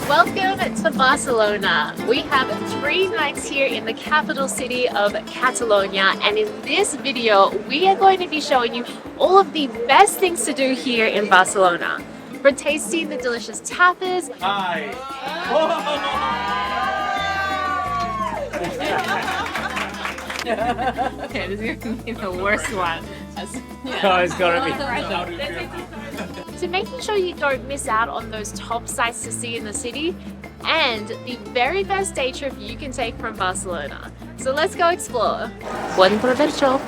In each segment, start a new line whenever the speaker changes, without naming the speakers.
Welcome to Barcelona. We have 3 nights here in the capital city of Catalonia, and in this video we are going to be showing you all of the best things to do here in Barcelona. From tasting the delicious tapas.
Hi.
Okay, this is going to be the worst one.
Oh, it's gonna be.
To making sure you don't miss out on those top sights to see in the city and the very best day trip you can take from Barcelona. So let's go explore. Buen provecho.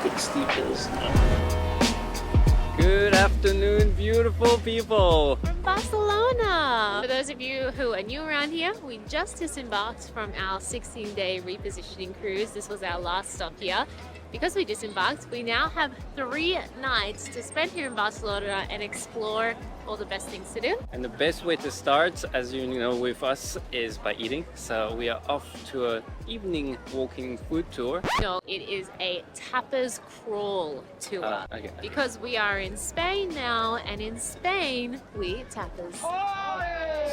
Good afternoon, beautiful people.
Barcelona! For those of you who are new around here, we just disembarked from our 16-day repositioning cruise. This was our last stop here. Because we disembarked, we now have 3 nights to spend here in Barcelona and explore all the best things to do.
And the best way to start, as you know, with us is by eating. So we are off to an evening walking food tour.
No, it is a tapas crawl tour.
Okay.
Because we are in Spain now, and in Spain we eat tapas.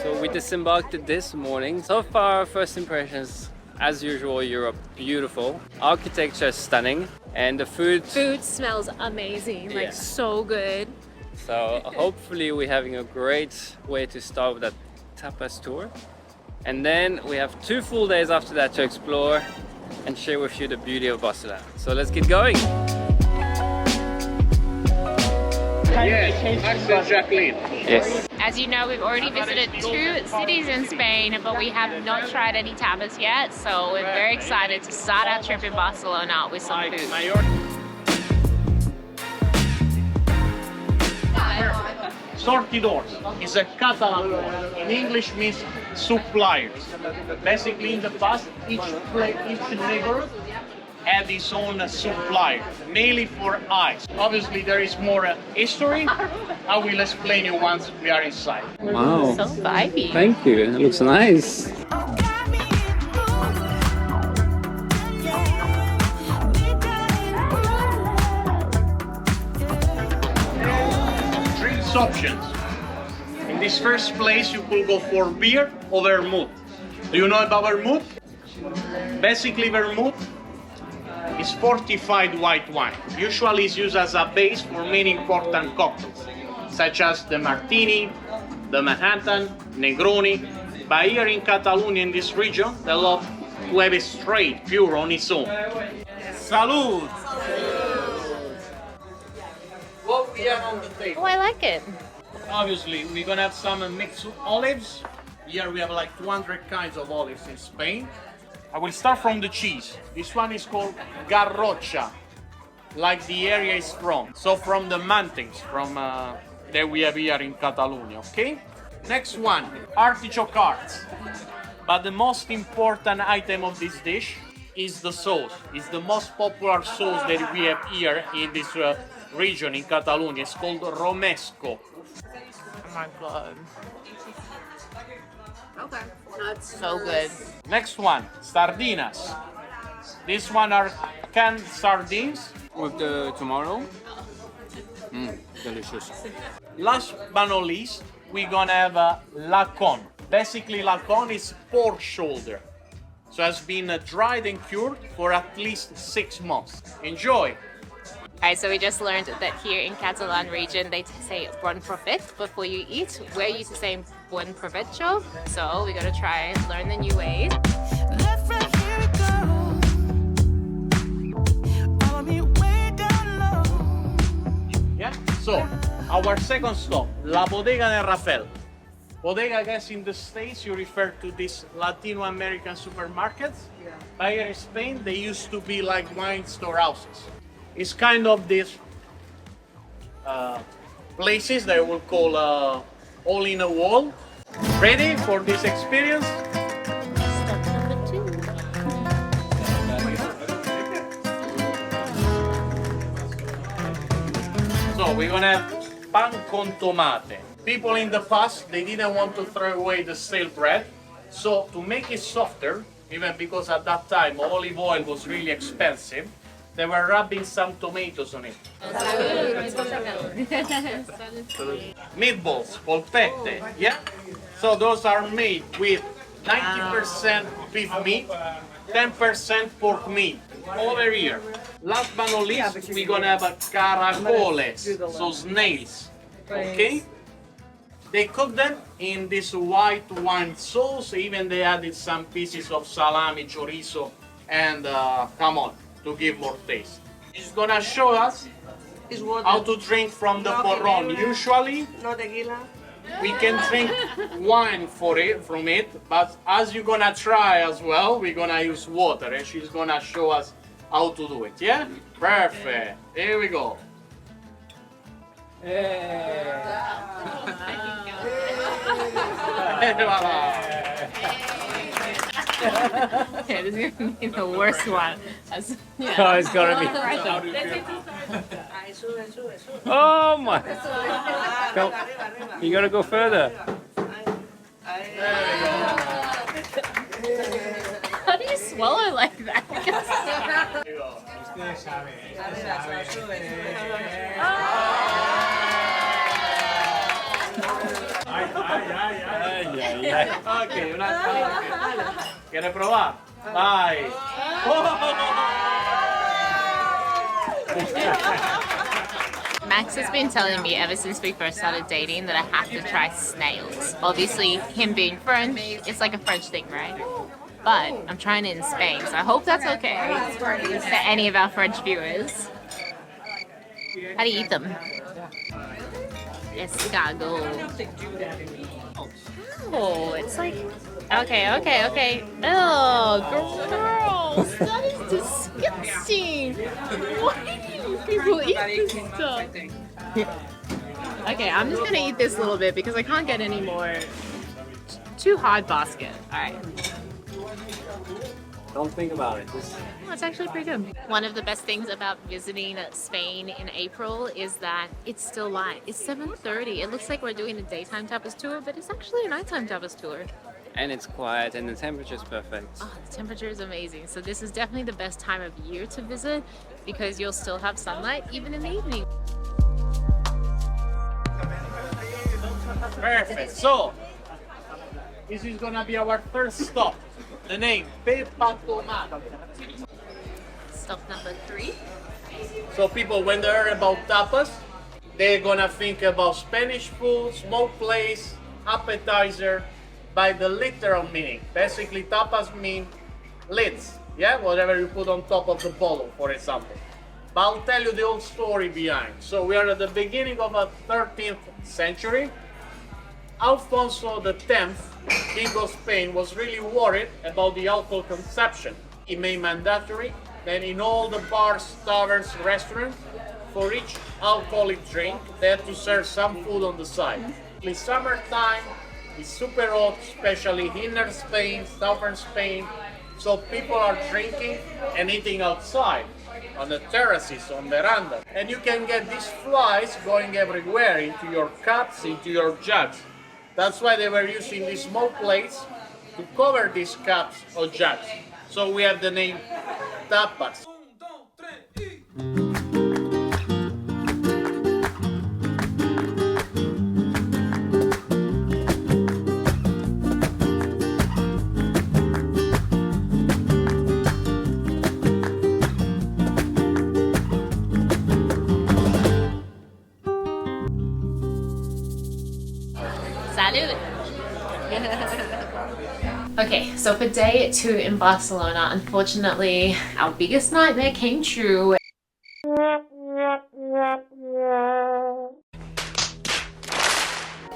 So we disembarked this morning. So far, first impressions, as usual, Europe, beautiful. Architecture is stunning, and the food
Smells amazing,
Yeah.
like so good.
So hopefully we're having a great way to start with that tapas tour. And then we have 2 full days after that to explore and share with you the beauty of Barcelona. So let's get going. Yes.
As you know, we've already visited 2 cities in Spain, but we have not tried any tapas yet, so we're very excited to start our trip in Barcelona with some food.
Sortidors is a Catalan word. In English means suppliers. Basically, in the past, each neighborhood had its own supplier, mainly for ice. Obviously, there is more history. I will explain you once we are inside.
Wow.
So vibey.
Thank you. It looks nice.
Drinks options. In this first place, you could go for beer or vermouth. Do you know about vermouth? Basically, vermouth is fortified white wine. Usually it's used as a base for many important cocktails, such as the martini, the Manhattan, Negroni. But here in Catalonia, in this region, they love to have it straight, pure on its own. Salud! What we have on the table?
Oh, I like it.
Obviously, we're gonna have some mixed olives. Here we have like 200 kinds of olives in Spain. I will start from the cheese. This one is called garrocha, like the area is from. So from the mountains, from that we have here in Catalonia, okay? Next one, artichoke hearts. But the most important item of this dish is the sauce. It's the most popular sauce that we have here in this region in Catalonia. It's called romesco.
Oh my god. Okay. That's so good.
Next one, sardinas. This one are canned sardines.
With the tomorrow? Delicious.
Last but not least, we're gonna have a lacon. Basically, lacon is pork shoulder. So it's been dried and cured for at least 6 months. Enjoy!
Alright, so we just learned that here in Catalan region they say buen profit before you eat. We're used to saying buen provecho, so we gotta try and learn the new ways.
Left right here it goes. Follow me way down low.
Yeah? So, our second stop, La Bodega de Rafael. Bodega, I guess in the States you refer to these Latino American supermarkets. But here in Spain, they used to be like wine storehouses. It's kind of these places that we'll call all in a wall. Ready for this experience?
Step number 2.
So we're gonna have pan con tomate. People in the past, they didn't want to throw away the stale bread. So to make it softer, even because at that time olive oil was really expensive, They were rubbing some tomatoes on it. Meatballs, polpette, yeah? So those are made with 90% beef meat, 10% pork meat. Over here. Last but not least, we're gonna have a caracoles, so snails, okay? They cook them in this white wine sauce, even they added some pieces of salami, chorizo, and come on, to give more taste. He's gonna show us how to drink from the porron. Usually,
No tequila.
we can drink wine from it, but as you're gonna try as well, we're gonna use water, and she's gonna show us how to do it, yeah? Perfect, here we go.
Okay, this is gonna be the worst one.
Oh, it's gonna be.
Ahí sube, sube, sube.
Oh my! Go.
Arriba, arriba.
You gotta go further.
Ahí.
How do you swallow like that?
Arriba, sube, sube.
Ok, ¿Quiere probar? Ay.
Max has been telling me ever since we first started dating that I have to try snails. Obviously, him being French, it's like a French thing, right? But I'm trying it in Spain, so I hope that's okay for any of our French viewers. How do you eat them? Escargot. Oh, it's like... Okay. Oh, gross! That is disgusting! Why do you people eat this stuff? Okay, I'm just gonna eat this little bit because I can't get any more. Too hard basket. Alright.
Don't think about it. Just...
Oh, it's actually pretty good. One of the best things about visiting Spain in April is that it's still light. It's 7:30. It looks like we're doing a daytime tapas tour, but it's actually a nighttime tapas tour.
And it's quiet, and the temperature is perfect.
Oh, the temperature is amazing. So this is definitely the best time of year to visit because you'll still have sunlight even in the evening.
Perfect. So, this is gonna be our first stop. The name, Pepa Tomate.
Stop number 3.
So people, when they hear about tapas, they're gonna think about Spanish food, smoked place, appetizer, by the literal meaning. Basically, tapas mean lids, yeah? Whatever you put on top of the bottle, for example. But I'll tell you the whole story behind. So we are at the beginning of the 13th century. Alfonso X, King of Spain, was really worried about the alcohol consumption. He made mandatory that in all the bars, taverns, restaurants, for each alcoholic drink, they had to serve some food on the side. In summertime, it's super hot, especially inner Spain, southern Spain, so people are drinking and eating outside, on the terraces, on veranda. And you can get these flies going everywhere, into your cups, into your jugs. That's why they were using these small plates to cover these cups or jugs. So we have the name tapas.
Salud! Okay, so for day 2 in Barcelona, unfortunately, our biggest nightmare came true.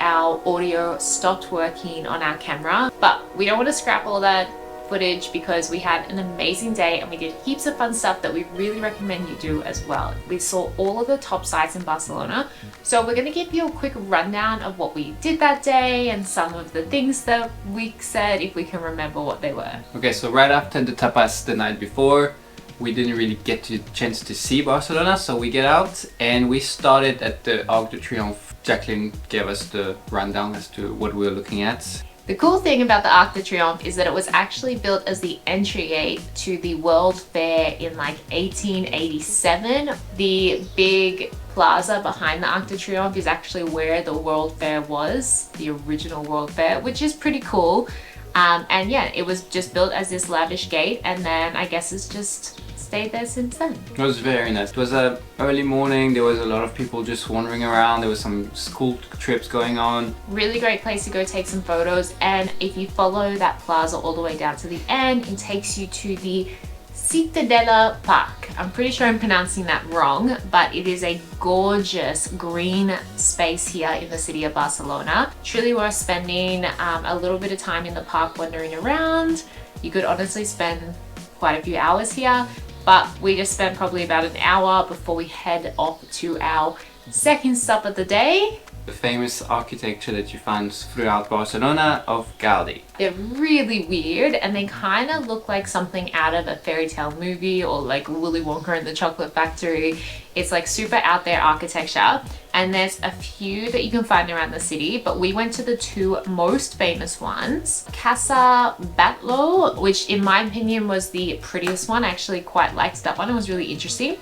Our audio stopped working on our camera, but we don't want to scrap all that footage because we had an amazing day and we did heaps of fun stuff that we really recommend you do as well. We saw all of the top sites in Barcelona, so we're going to give you a quick rundown of what we did that day and some of the things that we said, if we can remember what they were.
Okay, so right after the tapas the night before, we didn't really get the chance to see Barcelona, so we get out and we started at the Arc De Triomf. Jacqueline gave us the rundown as to what we were looking at.
The cool thing about the Arc De Triomf is that it was actually built as the entry gate to the World Fair in like 1887. The big plaza behind the Arc De Triomf is actually where the World Fair was, the original World Fair, which is pretty cool. And yeah, it was just built as this lavish gate, and then I guess it's just stayed there since then.
It was very nice. It was a early morning. There was a lot of people just wandering around. There was some school trips going on.
Really great place to go take some photos, and if you follow that plaza all the way down to the end, it takes you to the Ciutadella Park. I'm pretty sure I'm pronouncing that wrong, but it is a gorgeous green space here in the city of Barcelona. Truly worth spending a little bit of time in the park wandering around. You could honestly spend quite a few hours here, but we just spent probably about an hour before we head off to our second stop of the day.
The famous architecture that you find throughout Barcelona of Gaudi.
They're really weird, and they kind of look like something out of a fairy tale movie, or like Willy Wonka and the Chocolate Factory. It's like super out there architecture, and there's a few that you can find around the city, but we went to the two most famous ones. Casa Batlló, which in my opinion was the prettiest one. I actually quite liked that one. It was really interesting.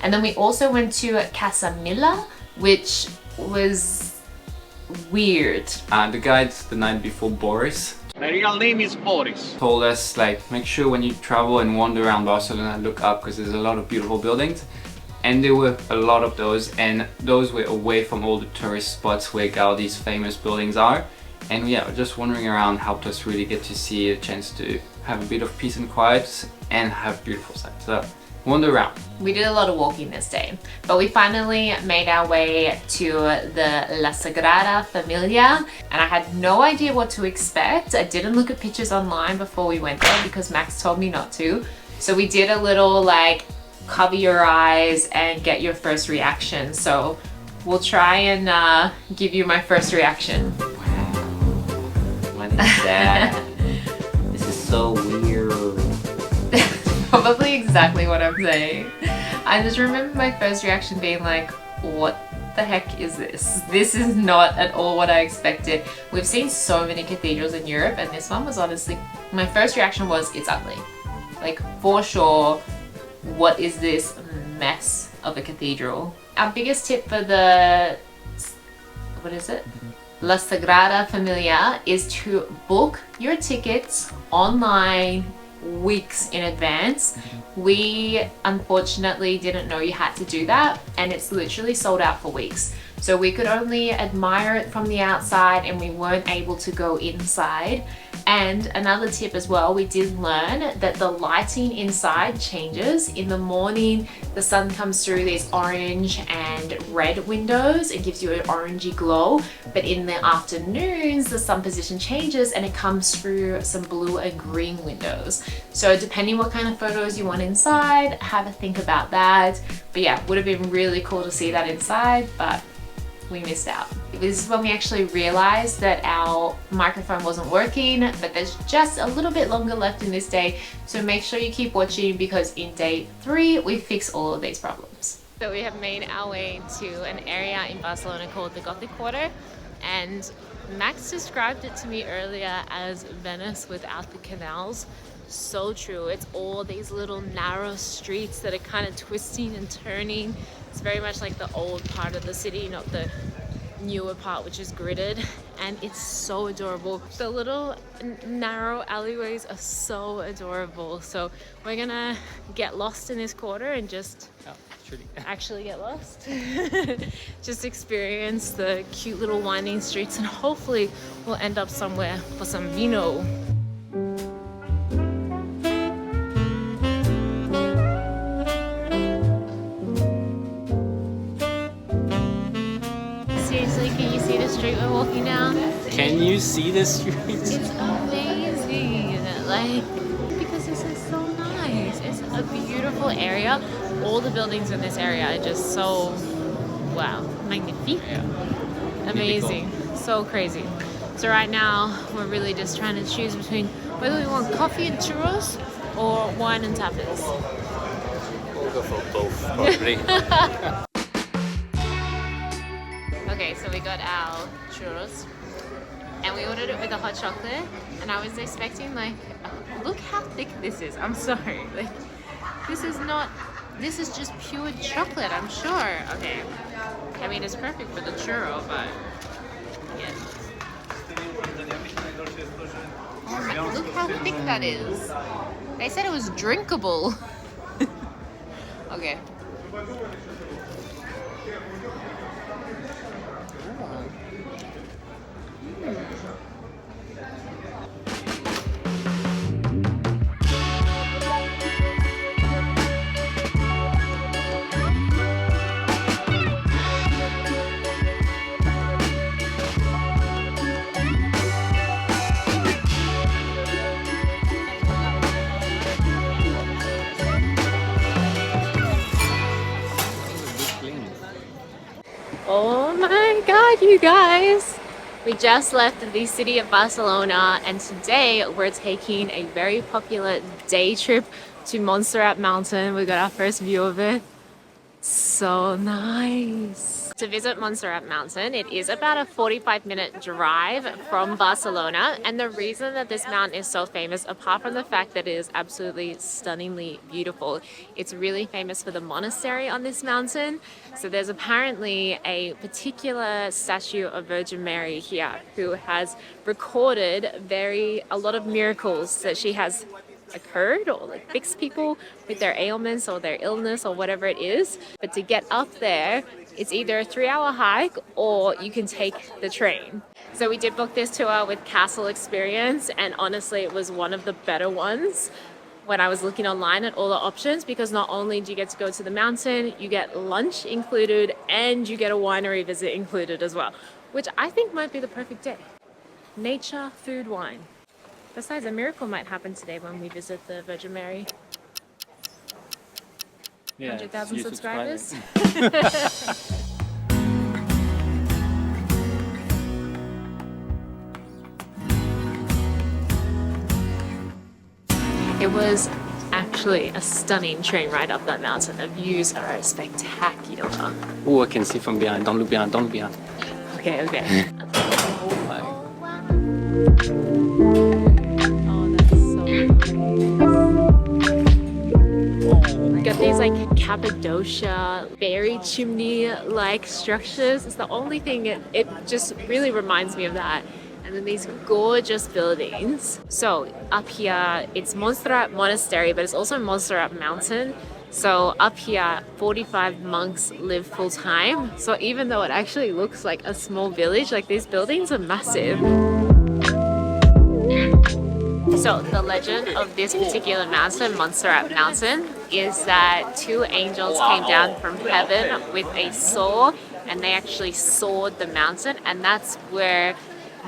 And then we also went to Casa Milla, which was weird.
The guide the night before, Boris,
My real name is Boris.
told us like make sure when you travel and wander around Barcelona, look up because there's a lot of beautiful buildings, and there were a lot of those, and those were away from all the tourist spots where Gaudi's famous buildings are. And yeah, just wandering around helped us really get to see a chance to have a bit of peace and quiet and have beautiful sights. So wander around.
We did a lot of walking this day, but we finally made our way to the La Sagrada Familia, and I had no idea what to expect. I didn't look at pictures online before we went there because Max told me not to. So we did a little like cover your eyes and get your first reaction. So we'll try and give you my first reaction.
What is that? This is so weird.
Probably exactly what I'm saying. I just remember my first reaction being like, what the heck is this? This is not at all what I expected. We've seen so many cathedrals in Europe, and this one was honestly, my first reaction was, it's ugly. Like, for sure, what is this mess of a cathedral? Our biggest tip for the, what is it? La Sagrada Familia is to book your tickets online weeks in advance. We unfortunately didn't know you had to do that, and it's literally sold out for weeks. So we could only admire it from the outside, and we weren't able to go inside. And another tip as well, we did learn that the lighting inside changes. In the morning, the sun comes through these orange and red windows. It gives you an orangey glow. But in the afternoons, the sun position changes and it comes through some blue and green windows. So depending what kind of photos you want inside, have a think about that. But yeah, would have been really cool to see that inside, but we missed out. This is when we actually realized that our microphone wasn't working, but there's just a little bit longer left in this day, so make sure you keep watching because in day 3 we fix all of these problems. So we have made our way to an area in Barcelona called the Gothic Quarter, and Max described it to me earlier as Venice without the canals. So true. It's all these little narrow streets that are kind of twisting and turning. It's very much like the old part of the city, not the newer part which is gridded, and it's so adorable. The little narrow alleyways are so adorable. So we're gonna get lost in this quarter and just actually get lost. Just experience the cute little winding streets, and hopefully we'll end up somewhere for some vino. Seriously, can you see the street we're walking down?
Can you see the street?
It's amazing, like, because this is so nice. It's a beautiful area. All the buildings in this area are just so, wow, magnifique.
Yeah.
Amazing, so crazy. So right now, we're really just trying to choose between whether we want coffee and churros or wine and tapas.
We'll go for both, probably.
Okay, so we got our churros. and we ordered it with a hot chocolate, and I was expecting like, look how thick this is. I'm sorry, like this is just pure chocolate, I'm sure. Okay, I mean it's perfect for the churro, but yeah. Oh my, look how thick that is. They said it was drinkable. Okay. Oh my god, you guys! We just left the city of Barcelona, and today we're taking a very popular day trip to Montserrat mountain. We got our first view of it. So nice! To visit Montserrat mountain, it is about a 45-minute drive from Barcelona, and the reason that this mountain is so famous, apart from the fact that it is absolutely stunningly beautiful, it's really famous for the monastery on this mountain. So there's apparently a particular statue of Virgin Mary here who has recorded a lot of miracles that she has occurred, or like fixed people with their ailments or their illness or whatever it is. But to get up there, it's either a 3-hour hike or you can take the train. So we did book this tour with Castle Experience, and honestly it was one of the better ones when I was looking online at all the options, because not only do you get to go to the mountain, you get lunch included and you get a winery visit included as well, which I think might be the perfect day. Nature, food, wine. Besides, a miracle might happen today when we visit the Virgin Mary.
Yeah,
100,000 subscribers. It was actually a stunning train ride up that mountain. The views are spectacular.
Oh, I can see from behind. Don't look behind, don't look behind.
Okay, okay.
Oh my.
Oh, that's so nice. Got these like Cappadocia berry chimney like structures. It's the only thing, it just really reminds me of that. And then these gorgeous buildings. So up here, it's Montserrat Monastery, but it's also Montserrat Mountain. So up here, 45 monks live full time. So even though it actually looks like a small village, like these buildings are massive. So the legend of this particular mountain, Montserrat Mountain, is that 2 angels came down from heaven with a saw, and they actually sawed the mountain, and that's where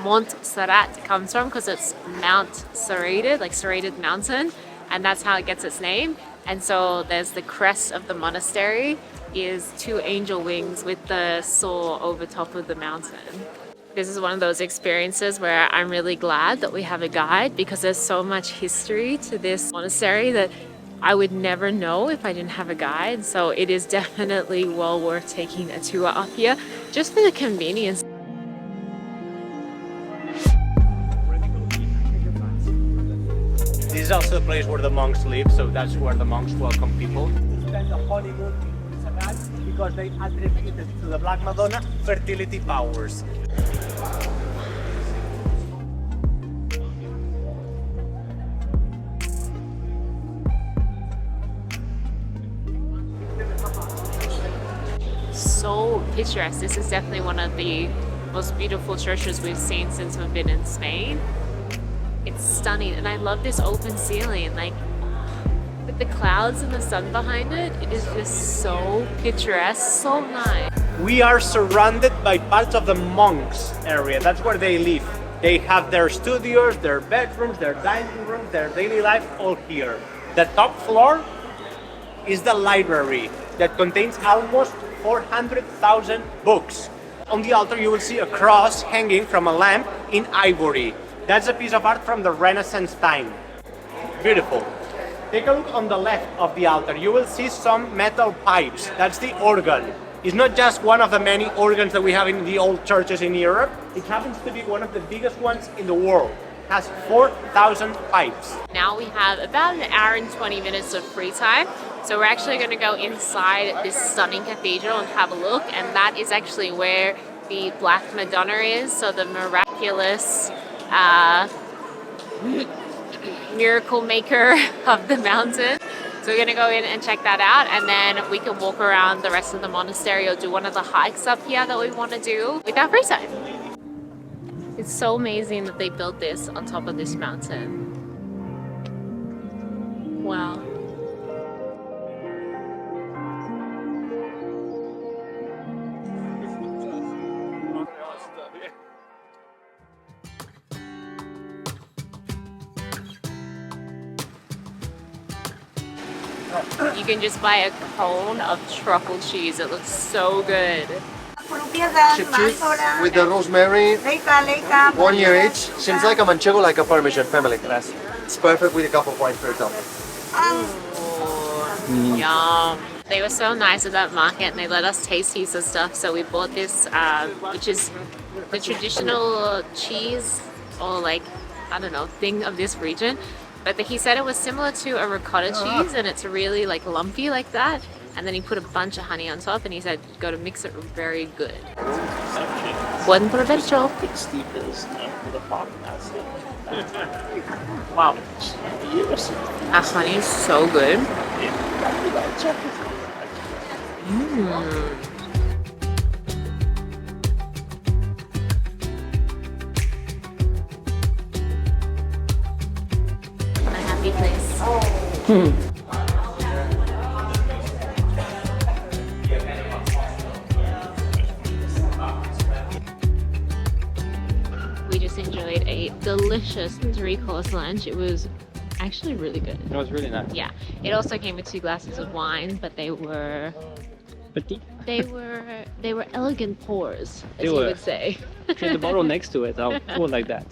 Montserrat comes from, because it's Mount serrated, like serrated mountain, and that's how it gets its name. And so there's the crest of the monastery is 2 angel wings with the saw over top of the mountain. This is one of those experiences where I'm really glad that we have a guide, because there's so much history to this monastery that I would never know if I didn't have a guide. So it is definitely well worth taking a tour up here just for the convenience.
This is also a place where the monks live, so that's where the monks welcome people. To spend the honeymoon in Montserrat because they attributed to the Black Madonna fertility powers.
So picturesque. This is definitely one of the most beautiful churches we've seen since we've been in Spain. It's stunning, and I love this open ceiling, like with the clouds and the sun behind it. It is just so picturesque, so nice.
We are surrounded by parts of the monks area. That's where they live. They have their studios, their bedrooms, their dining rooms, their daily life all here. The top floor is the library that contains almost 400,000 books. On the altar you will see a cross hanging from a lamp in ivory. That's a piece of art from the Renaissance time. Beautiful. Take a look on the left of the altar. You will see some metal pipes. That's the organ. It's not just one of the many organs that we have in the old churches in Europe. It happens to be one of the biggest ones in the world. It has 4,000 pipes.
Now we have about an hour and 20 minutes of free time. So we're actually going to go inside this stunning cathedral and have a look. And that is actually where the Black Madonna is. So the miraculous miracle maker of the mountain. So we're going to go in and check that out, and then we can walk around the rest of the monastery or do one of the hikes up here that we want to do with our free time. It's so amazing that they built this on top of this mountain. Wow. You can just buy a cone of truffle cheese. It looks so good.
Chip cheese with the rosemary, 1 year age. Seems like a manchego, like a Parmesan family. It's perfect with a cup of wine, for example.
Yum. They were so nice at that market and they let us taste heaps of stuff. So we bought this, which is the traditional cheese or like, I don't know, thing of this region. But he said it was similar to a ricotta cheese and it's really like lumpy like that. And then he put a bunch of honey on top and he said, got to mix it very good. Buen provecho. Wow. That honey is so good. Place. We just enjoyed a delicious 3-course lunch. It was actually really good.
It was really nice.
Yeah. It also came with 2 glasses of wine, but they were
Petit.
they were elegant pours, as
They
you
were.
would say.
The bottle next to it, I'll pour like that.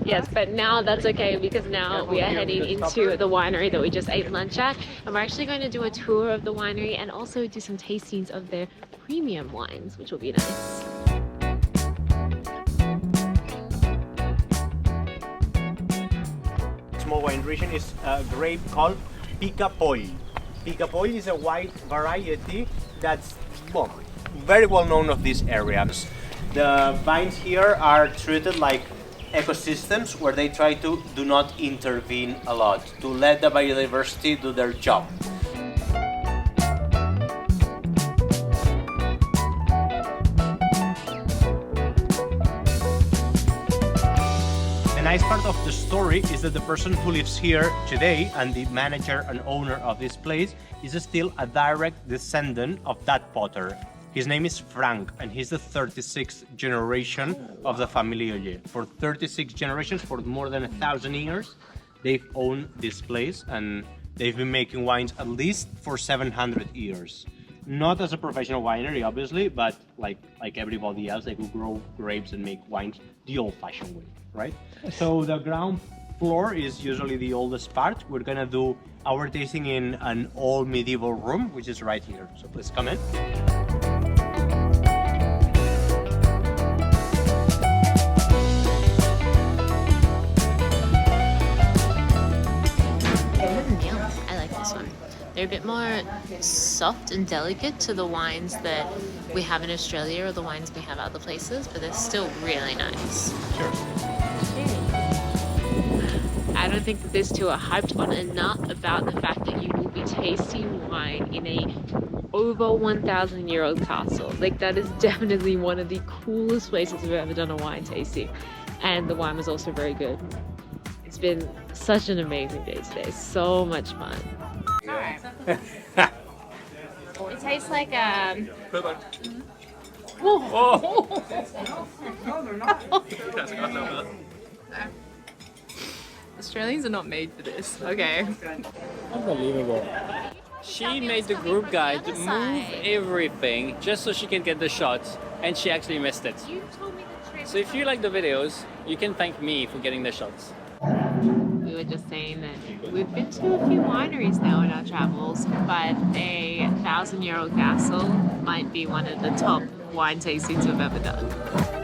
Yes, but now that's okay because now we are heading into the winery that we just ate lunch at, and we're actually going to do a tour of the winery and also do some tastings of their premium wines, which will be nice.
Small wine region is a grape called Pica-Poll. Pica-Poll is a white variety that's very well known of these areas. The vines here are treated like ecosystems where they try to do not intervene a lot, to let the biodiversity do their job. The nice part of the story is that the person who lives here today and the manager and owner of this place is still a direct descendant of that potter. His name is Frank and he's the 36th generation of the Familia. For 36 generations, for more than 1,000 years, they've owned this place and they've been making wines at least for 700 years. Not as a professional winery, obviously, but like everybody else, they could grow grapes and make wines the old-fashioned way, right? So the ground floor is usually the oldest part. We're gonna do our tasting in an old medieval room, which is right here. So please come in.
I like this one. They're a bit more soft and delicate to the wines that we have in Australia or the wines we have other places, but they're still really nice.
Sure.
I don't think that these two are hyped on enough about the fact that you will be tasting wine in a over 1,000-year-old castle. Like, that is definitely one of the coolest places I've ever done a wine tasting. And the wine was also very good. It's been such an amazing day today. So much fun. It tastes like Australians are not made for this. Okay.
Unbelievable. She made the group guide move everything just so she can get the shots, and she actually missed it.
You told me the trip.
So if you like the videos, you can thank me for getting the shots.
were just saying that we've been to a few wineries now in our travels, but a 1,000-year-old castle might be one of the top wine tastings we've ever done.